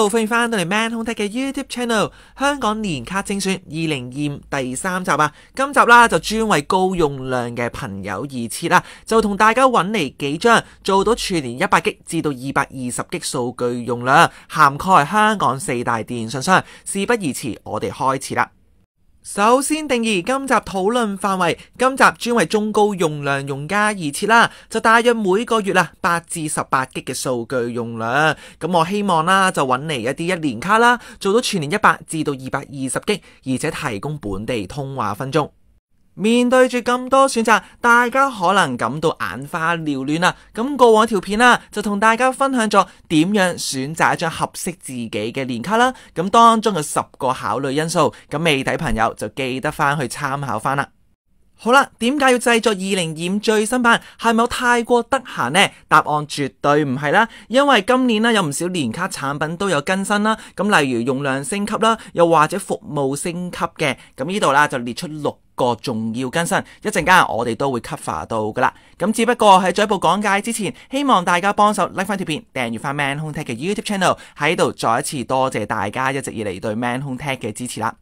歡迎翻到嚟 Man Home Tech 嘅 YouTube Channel， 香港年卡精選2025第3集啊！今集啦就專為高用量嘅朋友而設啦，就同大家揾嚟幾張做到全年100GB至到 220GB 數據用量，涵蓋香港4大電信商。事不宜遲，我哋開始啦。首先定義今集討論範圍，今集專為中高用量用家而設啦，就大約每個月8至 18GB 嘅數據用量。咁我希望啦就揾嚟一啲一年卡啦，做到全年100至到 220GB， 而且提供本地通話分鐘。面對住咁多選擇，大家可能感到眼花繚亂啦。咁過往條片啦，就同大家分享咗點樣選擇一張合適自己嘅年卡啦。咁當中嘅10個考慮因素，咁未睇朋友就記得翻去參考翻啦。好啦，點解要製作2025最新版？係咪我太過得閒呢？答案絕對唔係啦，因為今年有唔少年卡產品都有更新啦。咁例如用量升級啦，又或者服務升級嘅。咁呢度就列出6個重要更新，一陣間我哋都會 cover 到噶啦。咁只不過喺進一步講解之前，希望大家幫手 like 翻條片，訂閱翻 Man Home Tech 嘅 YouTube Channel， 喺度再一次多謝大家一直以嚟對 Man Home Tech 嘅支持啦。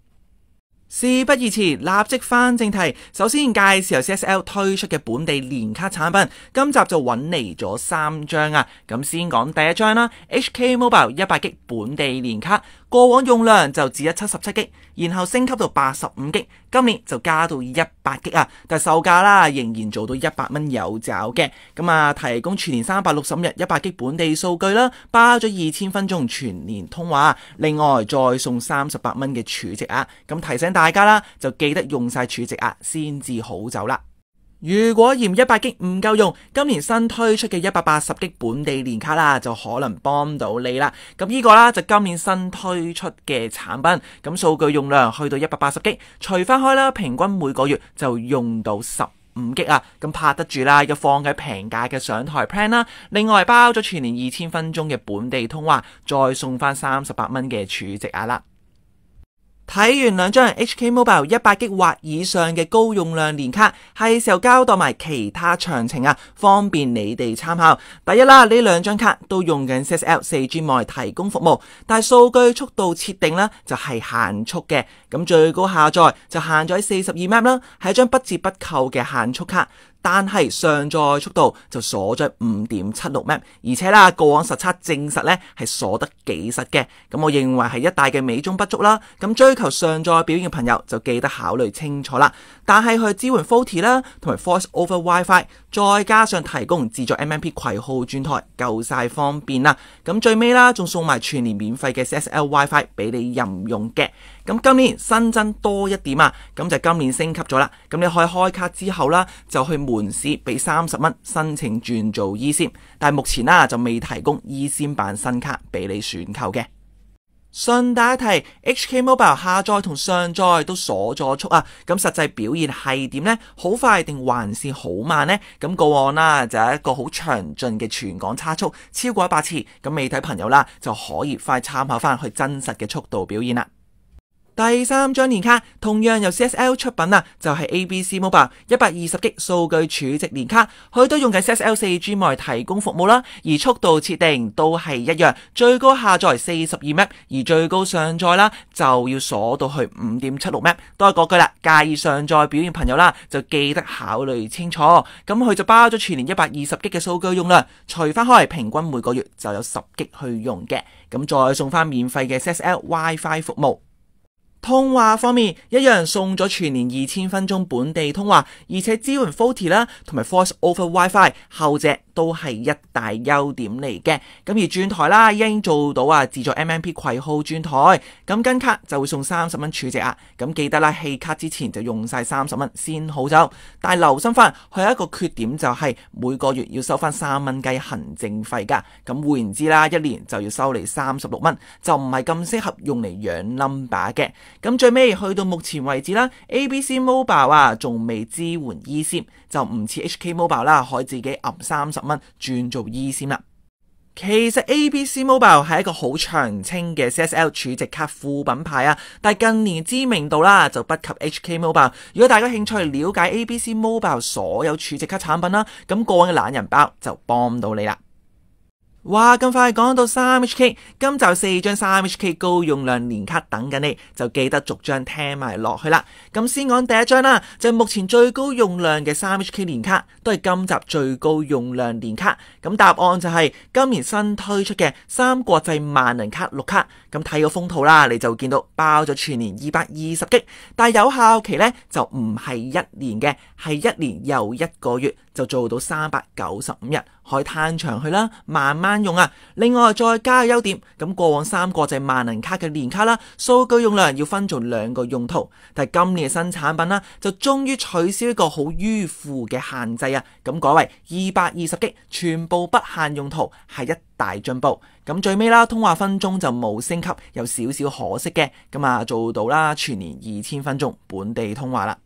事不宜遲，立即翻正題。首先介紹由 CSL 推出嘅本地年卡產品，今集就揾嚟咗3張啊。咁先講第一張啦，HK Mobile 100GB 本地年卡，過往用量就只有 77GB， 然後升級到 85GB， 今年就加到 100GB 啊，但係售價啦仍然做到100蚊有找嘅。咁提供全年365日 100GB 本地數據啦，包咗2000分鐘全年通話，另外再送38蚊嘅儲值額。咁提醒大家啦，就記得用晒儲值額先至好走啦。如果嫌 100GB 唔夠用，今年新推出嘅 180GB 本地年卡啦，就可能幫到你啦。咁呢個啦就今年新推出嘅產品，咁數據用量去到 180GB， 除翻開啦，平均每個月就用到15GB啊，咁拍得住啦，又放喺平價嘅上台 plan 啦。另外包咗全年2000分鐘嘅本地通話，再送翻38蚊嘅儲值額啦。睇完兩張 HK Mobile 100GB 或以上嘅高用量年卡，係時候交代埋其他詳情啊，方便你哋參考。第一啦，呢兩張卡都用緊 CSL 4G 網絡提供服務，但係數據速度設定呢就係限速嘅，咁最高下載就限咗喺42 Mbps 啦，係一張不折不扣嘅限速卡。但係上載速度就鎖咗 5.76 Mbps， 而且啦過往實測證實呢係鎖得幾實嘅，咁我認為係一大嘅美中不足啦。咁追求上載表現嘅朋友就記得考慮清楚啦。但係佢支援 VoLTE 啦，同埋 Voice over WiFi， 再加上提供自助 MMP 攜號轉台，夠晒方便啦。咁最尾啦，仲送埋全年免費嘅 CSL WiFi 俾你任用嘅。咁今年新增多一點啊，咁就今年升級咗啦。咁你可以開卡之後啦，就去門市俾30蚊申請轉做 eSIM， 但係目前啦就未提供 eSIM 版新卡俾你選購嘅。順帶一提 ，HK Mobile 下載同上載都鎖咗速啊，咁實際表現係點呢？好快定還是好慢呢？咁過往啦就係一個好詳盡嘅全港差速，超過100次，咁未睇朋友啦就可以快參考翻去真實嘅速度表現啦。第3張年卡同樣由 CSL 出品啊，就係 ABC Mobile 120GB 數據儲值年卡，佢都用緊 CSL 4G 網絡提供服務啦，而速度設定都係一樣，最高下載42 Mbps， 而最高上載啦就要鎖到去 5.76 Mbps。都係嗰句啦，介意上載表現朋友啦，就記得考慮清楚。咁佢就包咗全年 120GB 嘅數據用量，除翻開平均每個月就有10GB 去用嘅，咁再送翻免費嘅 CSL WiFi 服務。通話方面一樣送咗全年2000分鐘本地通話，而且支援 VoLTE 啦，同埋 Voice over WiFi， 後者都係一大優點嚟嘅。咁而轉台啦已經做到自助 MMP 攜號轉台，咁跟卡就會送30蚊儲值啊。咁記得啦，棄卡之前就用晒30蚊先好走。但係留心翻，佢有一個缺點就係每個月要收翻3蚊雞行政費噶。咁換言之啦，一年就要收嚟36蚊，就唔係咁適合用嚟養 number 嘅。咁最尾去到目前為止啦 ，ABC Mobile 仲未支援 eSIM， 就唔似 HK Mobile 啦，可以自己揞30蚊轉做 eSIM 啦。其實 ABC Mobile 係一個好長青嘅 CSL 儲值卡副品牌啊，但係近年知名度啦就不及 HK Mobile。如果大家興趣了解 ABC Mobile 所有儲值卡產品啦，咁個人嘅懶人包就幫到你啦。哇，咁快講到 3HK， 今集4張 3HK 高用量年卡等緊你，就記得逐張聽埋落去啦。咁先講第一張啦，就係目前最高用量嘅 3HK 年卡，都係今集最高用量年卡。咁答案就係今年新推出嘅3國際萬能卡綠卡。咁睇個封套啦，你就見到包咗全年220G，但係有效期呢就唔係1年嘅，係1年又1個月，就做到395日，可以攤長去啦，慢慢用啊。另外再加個優點，咁過往3國際萬能卡嘅年卡啦，數據用量要分做2個用途，但係今年嘅新產品啦，就終於取消一個好迂腐嘅限制啊，咁改為220G，全部不限用途，係一大進步。咁最尾啦，通話分鐘就冇升級，有少少可惜嘅，咁啊做到啦，全年2000分鐘本地通話啦。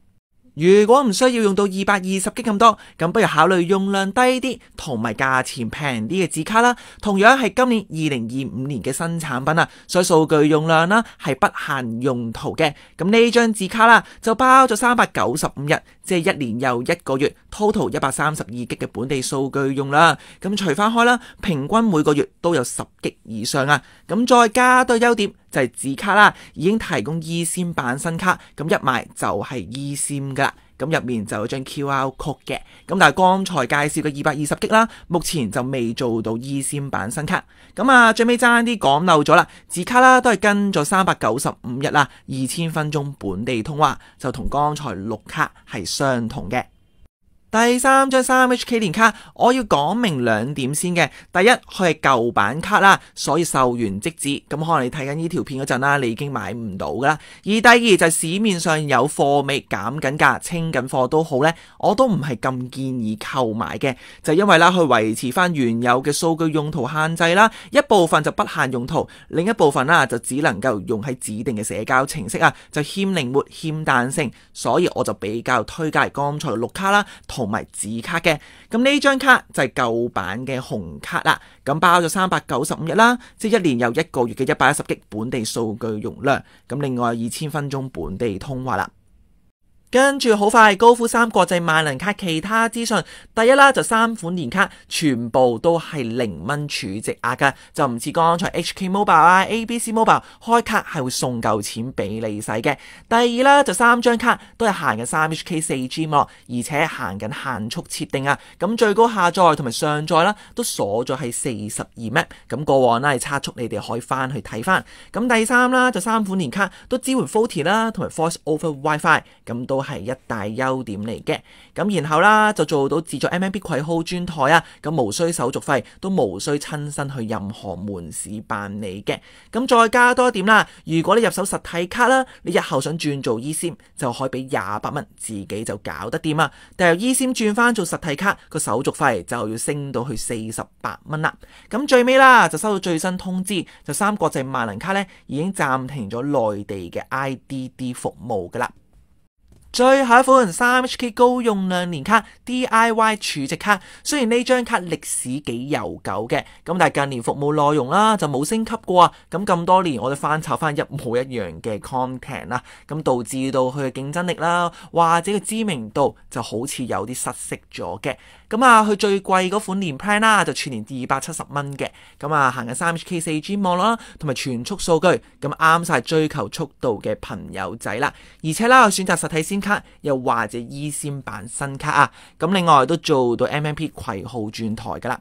如果唔需要用到220G咁多，咁不如考慮用量低啲同埋價錢平啲嘅紙卡啦。同樣係今年2025年嘅新產品啊，所以數據用量啦係不限用途嘅。咁呢張紙卡啦就包咗395日，即係1年又1個月 ，total 132G嘅本地數據用量。咁除翻開啦，平均每個月都有10G以上啊。咁再加多優點就係紙卡啦，已經提供 eSIM 版新卡，咁一買就係 eSIM 噶啦。咁入面就有張 QR code 嘅，咁但係剛才介紹嘅220G啦，目前就未做到 eSIM 版新卡。咁啊最尾爭啲講漏咗啦，紙卡啦都係跟咗395日啦，2000分鐘本地通話，就同剛才綠卡係相同嘅。第三張 3HK 年卡，我要講明2點先嘅。第一，佢係舊版卡啦，所以售完即止，咁可能你睇緊呢條片嗰陣啦，你已經買唔到噶啦。而第二就係市面上有貨未減緊價、清緊貨都好呢，我都唔係咁建議購買嘅，就因為啦，佢維持翻原有嘅數據用途限制啦，一部分就不限用途，另一部分啦就只能夠用喺指定嘅社交程式啊，就欠靈活、欠彈性，所以我就比較推介剛才綠卡啦，同埋紙卡嘅。咁呢張卡就係舊版嘅紅卡啦，咁包咗395日啦，即係1年又1個月嘅110G本地數據容量，咁另外2000分鐘本地通話啦。跟住好快高呼3國際萬能卡其他資訊。第一啦，就3款年卡全部都係0蚊儲值額噶，就唔似剛才 HK Mobile 啊、ABC Mobile 開卡係會送夠錢俾你使嘅。第二啦，就3張卡都係行緊 3HK 4G 網絡，而且行緊限速設定啊，咁最高下載同埋上載啦都鎖咗係42Mbps，咁過往啦係測速，你哋可以翻去睇翻。咁第三啦，就3款年卡都支援 VoLTE 啦同埋 Voice over WiFi， 咁都係一大優點嚟嘅。咁然後啦就做到自助 MMB 攜號轉台啊，咁無需手續費，都無需親身去任何門市辦理嘅。咁再加多一點啦，如果你入手實體卡啦，你日後想轉做 eSIM 就可以俾28蚊，自己就搞得掂啊。但由 eSIM 轉翻做實體卡個手續費就要升到去48蚊啦。咁最尾啦就收到最新通知，就3國際萬能卡呢已經暫停咗內地嘅 IDD 服務噶啦。最後一款 3HK 高用量年卡 DIY 儲值卡，雖然呢張卡歷史幾悠久嘅，咁但係近年服務內容啦就冇升級過啊，咁多年我哋翻炒翻一模一樣嘅 content 啦，咁導致到佢嘅競爭力啦或者個知名度就好似有啲失色咗嘅。咁啊，佢最貴嗰款年 plan 啦，就全年270蚊嘅。咁啊，行緊 3HK 4G 網絡啦，同埋全速數據，咁啱晒追求速度嘅朋友仔啦。而且啦，選擇實體SIM卡，又或者 eSIM 版新卡啊。咁另外都做到 MMP 攜號轉台噶啦。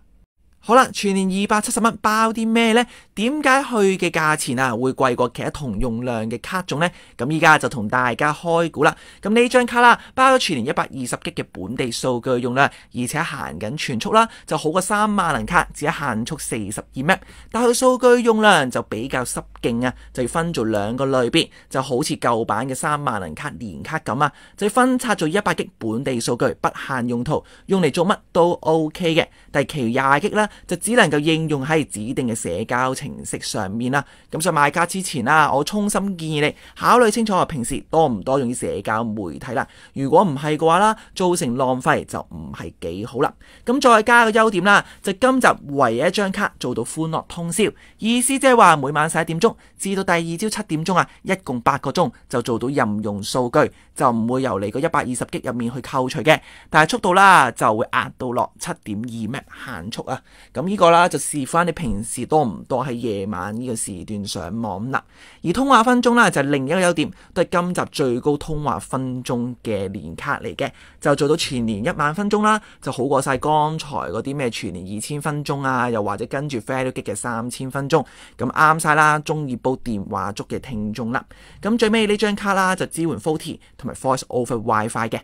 好啦，全年270蚊包啲咩呢？點解佢嘅價錢啊會貴過其他同用量嘅卡種呢？咁依家就同大家開估啦。咁呢張卡啦，包咗全年120G嘅本地數據用量，而且行緊全速啦，就好過3萬能卡只係限速42Mbps，但佢數據用量就比較濕勁啊，就要分做2個類別，就好似舊版嘅3萬能卡年卡咁啊，就要分拆做100G本地數據不限用途，用嚟做乜都 OK 嘅，但係其餘20G啦，就只能夠應用喺指定嘅社交程式上面啦。咁所以買卡之前啦，我衷心建議你考慮清楚平時多唔多用啲社交媒體啦。如果唔係嘅話啦，造成浪費就唔係幾好啦。咁再加個優點啦，就今集唯一一張卡做到歡樂通宵，意思即係話每晚11點鐘鐘至到第二朝7點鐘啊，一共8個鐘就做到任用數據，就唔會由你個120G 入面去扣除嘅，但係速度啦就會壓到落7.2Mbps 限速啊。咁呢個啦就視乎翻你平時多唔多喺夜晚呢個時段上網啦。而通話分鐘啦就係另一個優點，都係今集最高通話分鐘嘅年卡嚟嘅，就做到全年10000分鐘啦，就好過晒剛才嗰啲咩全年2000分鐘啊，又或者跟住 Value Gig 嘅3000分鐘，咁啱晒啦，中意煲電話粥嘅聽眾啦。咁最尾呢張卡啦就支援 VoLTE 同埋 Voice over WiFi 嘅。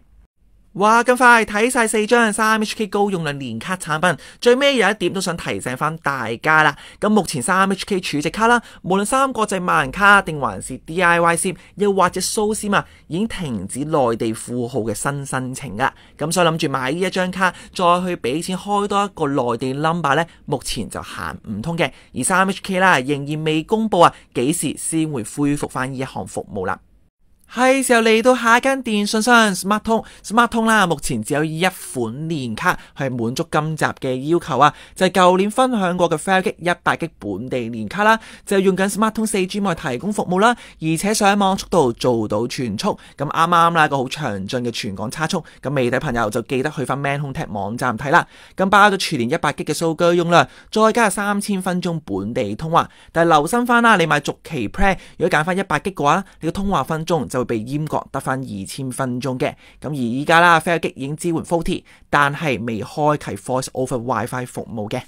哇，咁快睇晒4張 3HK 高用量年卡產品，最尾有一點都想提醒翻大家啦。咁目前 3HK 儲值卡啦，無論3國際萬人卡定還是 DIY SIM， 又或者蘇 SIM 啊，已經停止內地富豪嘅新申請噶。咁所以諗住買呢一張卡，再去俾錢開多一個內地 number 呢，目前就行唔通嘅。而 3HK 啦，仍然未公布啊，幾時先會恢復翻呢一項服務啦。係時候嚟到下一間電信商 SmarTone 啦，目前只有一款年卡係滿足今集嘅要求啊，就係舊年分享過嘅 FairGig 100G 本地年卡啦，就係用緊 SmarTone 4G 網提供服務啦，而且上網速度做到全速，咁啱啱啦個好詳盡嘅全港差速，咁未睇朋友就記得去翻 manhontech 網站睇啦，咁包咗全年100G 嘅數據用量，再加3000分鐘本地通話，但係留心翻啦，你買續期 plan 如果揀翻100G 嘅話，你個通話分鐘就會被閹割得翻2000分鐘嘅。咁而依家啦 FairGig 已經支援 VoLTE， 但係未開啟 Voice over WiFi 服務嘅。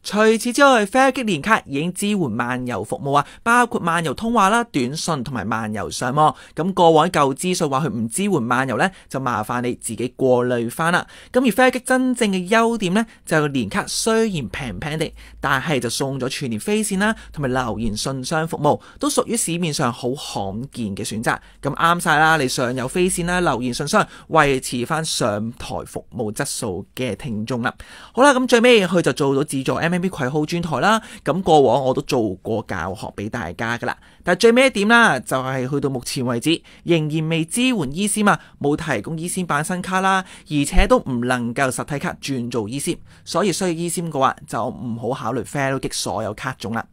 除此之外 FairGig 年卡已經支援漫遊服務啊，包括漫遊通話啦、短信同埋漫遊上網。咁過往舊資訊話佢唔支援漫遊呢，就麻煩你自己過濾翻啦。咁而 FairGig 真正嘅優點呢，就係年卡雖然平平地，但係就送咗全年飛線啦，同埋留言信箱服務，都屬於市面上好罕見嘅選擇。咁啱晒啦，你上有飛線啦、留言信箱，維持翻上台服務質素嘅聽眾啦。好啦，咁最尾佢就做到自助MMB 攜號轉台啦，咁過往我都做過教學俾大家噶啦，但係最尾一點啦，就係去到目前為止仍然未支援 eSIM 啊，冇提供 eSIM 版新卡啦，而且都唔能夠實體卡轉做 eSIM， 所以需要 eSIM 嘅話就唔好考慮 FairGig 所有卡種啦。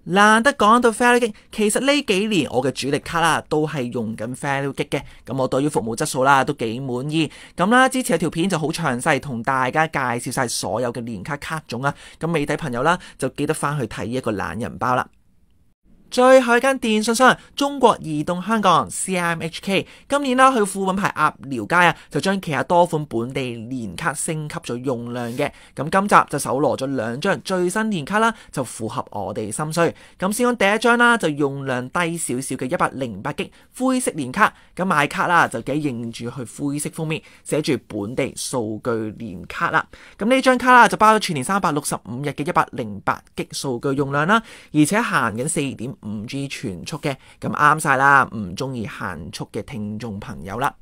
難得講到 FairGig，其實呢幾年我嘅主力卡啦都係用緊 FairGig 嘅，咁我對於服務質素啦都幾滿意。咁啦，之前有條片就好詳細同大家介紹晒所有嘅年卡卡種啊，咁未睇朋友啦就記得翻去睇一個懶人包啦。最後一間電信商中國移動香港 CMHK， 今年啦去副品牌鴨寮街啊，就將旗下多款本地年卡升級咗用量嘅。咁今集就搜羅咗2張最新年卡啦，就符合我哋心需。咁先講第一張啦，就用量低少少嘅 108G 灰色年卡。咁買卡啦就記得認住去灰色封面寫住本地數據年卡啦。咁呢張卡啦就包咗全年365日嘅 108G 數據用量啦，而且行緊4.5G 全速嘅，咁啱晒啦，唔中意限速嘅聽眾朋友啦。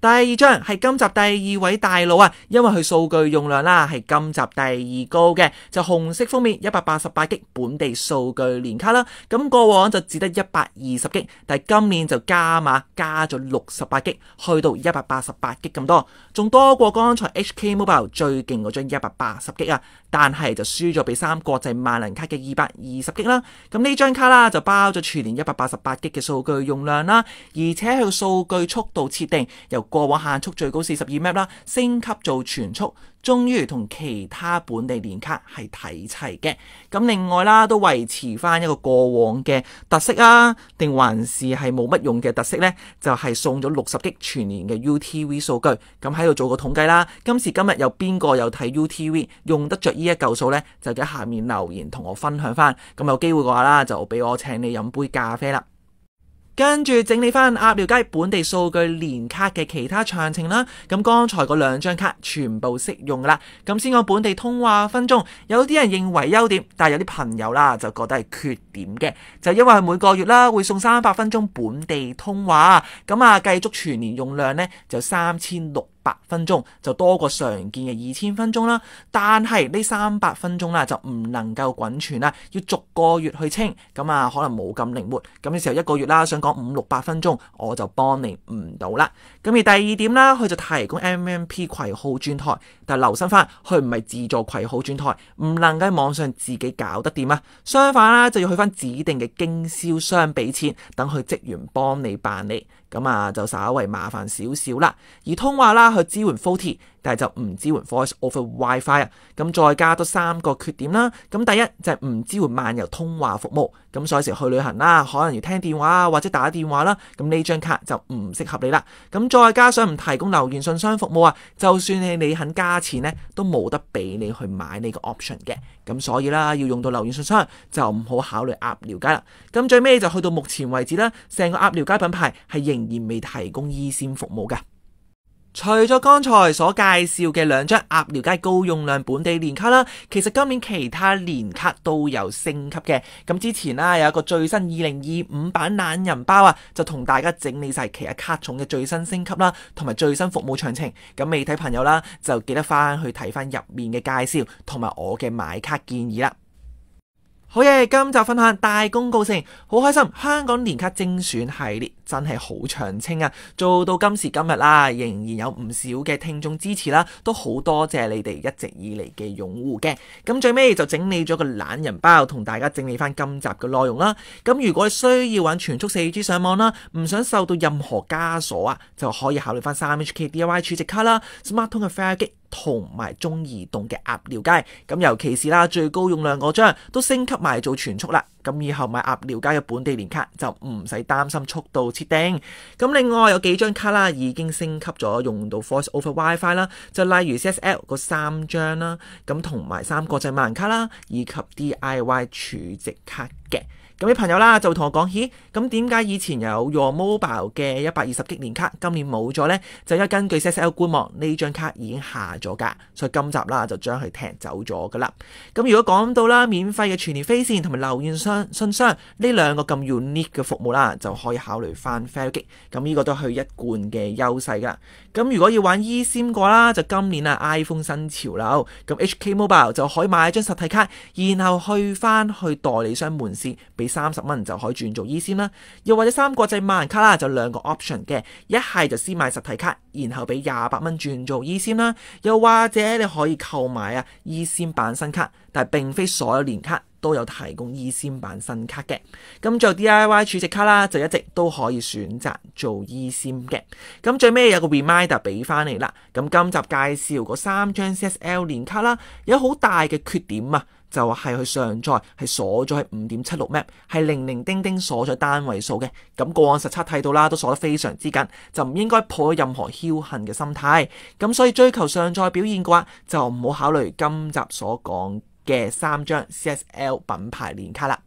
第二張係今集第2位大佬啊，因為佢數據用量啦係今集第2高嘅，就紅色封面 188G 本地數據年卡啦。咁過往就只得 120G， 但係今年就加碼加咗 68G， 去到 188G 咁多，仲多過剛才 HK Mobile 最勁嗰張 180G 啊，但係就輸咗俾3國際萬能卡嘅 220G 啦。咁呢張卡啦就包咗全年 188G 嘅數據用量啦，而且佢數據速度設定由過往限速最高42 Mbps 啦，升級做全速，終於同其他本地年卡係睇齊嘅。咁另外啦，都維持翻一個過往嘅特色啊，定還是係冇乜用嘅特色呢？就係送咗60G 全年嘅 UTV 數據。咁喺度做個統計啦，今時今日有邊個有睇 UTV 用得着呢一嚿數呢？就喺下面留言同我分享翻。咁有機會嘅話啦，就俾我請你飲杯咖啡啦。跟住整理翻鴨寮街本地數據年卡嘅其他詳情啦。咁剛才嗰2張卡全部適用噶啦。咁先講本地通話分鐘，有啲人認為優點，但係有啲朋友啦就覺得係缺點嘅，就因為每個月啦會送300分鐘本地通話，咁計足全年用量呢就3600分鐘，就多過常見嘅2000分鐘啦。但係呢300分鐘啦就唔能夠滾存啦，要逐個月去清，咁啊可能冇咁靈活。咁嘅時候一個月啦，想講500-600分鐘，我就幫你唔到啦。咁而第二點啦，佢就提供 MMP 攜號轉台，但係留心翻，佢唔係自助攜號轉台，唔能夠喺網上自己搞得掂啊。相反啦，就要去翻指定嘅經銷商俾錢，等佢職員幫你辦理。咁啊就稍為麻煩少少啦。而通話啦，佢支援 VoLTE，但係就唔支援 Voice over WiFi 啊。咁再加多3個缺點啦。咁第一就係唔支援漫遊通話服務。咁所以時去旅行啦，可能要聽電話或者打電話啦，咁呢張卡就唔適合你啦。咁再加上唔提供留言信箱服務啊，就算你肯加錢呢，都冇得俾你去買呢個 option 嘅。咁所以啦，要用到留言信箱就唔好考慮鴨寮街啦。咁最尾就去到目前為止啦，成個鴨寮街品牌係仍然未提供 eSIM 服務嘅。除咗剛才所介紹嘅2張鴨寮街高用量本地年卡啦，其實今年其他年卡都有升級嘅。咁之前啦有一個最新2025版懶人包啊，就同大家整理晒其他卡種嘅最新升級啦，同埋最新服務詳情。咁未睇朋友啦，就記得翻去睇翻入面嘅介紹，同埋我嘅買卡建議啦。好嘢，今集分享大功告成，好開心！香港年卡精選系列真係好長青啊，做到今時今日啦，仍然有唔少嘅聽眾支持啦，都好多謝你哋一直以嚟嘅擁護嘅。咁最尾就整理咗個懶人包，同大家整理翻今集嘅內容啦。咁如果你需要玩全速 4G 上網啦，唔想受到任何枷鎖啊，就可以考慮翻 3HK DIY 儲值卡啦、SmarTone 嘅 Fire 機同埋中移動嘅鴨寮街。咁尤其是啦，最高用量嗰張都升級埋做全速啦。咁以後買鴨寮街嘅本地年卡就唔使擔心速度設定。咁另外有幾張卡啦已經升級咗，用到 Voice over WiFi 啦，就例如 CSL 嗰3張啦，咁同埋3國際萬卡啦，以及 DIY 儲值卡嘅。咁啲朋友啦就會同我講，咦，咁點解以前有 Your Mobile 嘅120G 年卡，今年冇咗呢？就因為根據 CSL 官網，呢張卡已經下咗架，所以今集啦就將佢踢走咗噶啦。咁如果講到啦，免費嘅全年飛線同埋留言信箱呢2個咁 unique 嘅服務啦，就可以考慮翻 Fairgig。咁呢個都係佢一貫嘅優勢噶。咁如果要玩 eSIM 嘅話啦，就今年啊 iPhone 新潮流，咁 HK Mobile 就可以買張實體卡，然後去翻去代理商門市俾30蚊就可以轉做 eSIM 啦。又或者3國際萬卡啦，就2個 option 嘅，一係就先買實體卡，然後俾28蚊轉做 eSIM 啦。又或者你可以購買啊 eSIM 版新卡，但係並非所有年卡都有提供 eSIM 版新卡嘅。咁做 DIY 儲值卡啦，就一直都可以選擇做 eSIM 嘅。咁最尾有個 reminder 俾翻你啦。咁今集介紹嗰3張 CSL 年卡啦，有好大嘅缺點啊，就係佢上載係鎖咗喺 5.76 Mbps， 係零零丁丁鎖咗單位數嘅。咁過往實測睇到啦，都鎖得非常之緊，就唔應該抱任何僥倖嘅心態。咁所以追求上載表現嘅話，就唔好考慮今集所講嘅3張 CSL 品牌年卡啦。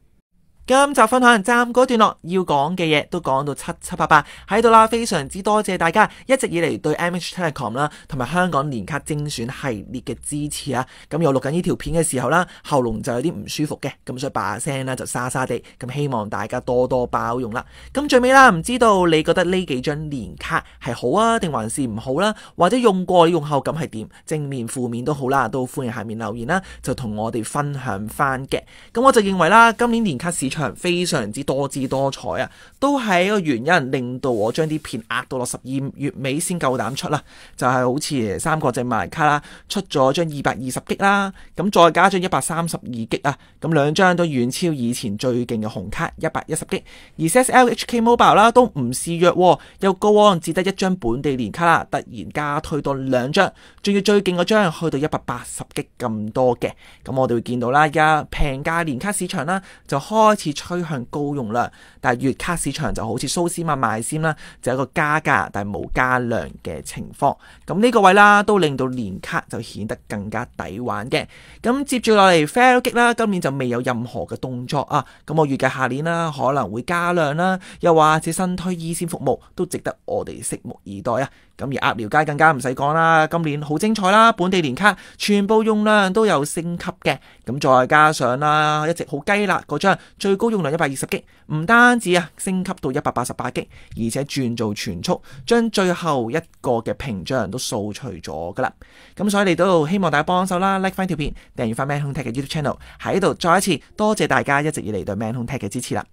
今集分享暫告段落，要講嘅嘢都講到七七八八喺度啦，非常之多謝大家一直以嚟對 MH Telecom 啦同埋香港年卡精選系列嘅支持啊！咁又錄緊呢條片嘅時候啦，喉嚨就有啲唔舒服嘅，咁所以把聲啦就沙沙地，咁希望大家多多包容啦。咁最尾啦，唔知道你覺得呢幾張年卡係好啊，定還是唔好啦？或者用過用後感係點？正面負面都好啦，都歡迎下面留言啦，就同我哋分享翻嘅。咁我就認為啦，今年年卡市場非常之多姿多彩啊，都係一個原因令到我將啲片壓到落12月尾先夠膽出啦。就係好似3國際萬卡啦，出咗張220G啦，咁再加張132G啊，咁2張都遠超以前最勁嘅紅卡110G。而 CSL HK Mobile 啦都唔示弱，又高昂只得1張本地年卡啦，突然加推多2張，仲要最勁嗰張去到180G咁多嘅。咁我哋會見到啦，而家平價年卡市場啦就開始趨向高用量，但係月卡市場就好似蘇斯賣先啦，就有一個加價但係冇加量嘅情況。咁呢個位啦，都令到年卡就顯得更加抵玩嘅。咁接住落嚟 Fairgig 啦，今年就未有任何嘅動作啊。咁我預計下年啦可能會加量啦，又或者新推 eSIM 服務都值得我哋拭目以待啊。咁而鴨寮街更加唔使講啦，今年好精彩啦，本地年卡全部用量都有升級嘅，咁再加上啦一直好雞肋嗰張最高用量120G，唔單止升級到188G，而且轉做全速，將最後一個嘅屏障都掃除咗噶啦。咁所以嚟到希望大家幫手啦 ，like 翻條片，訂閱翻 Man Home Tech 嘅 YouTube Channel， 喺度再一次多謝大家一直以嚟對 Man Home Tech 嘅支持啦。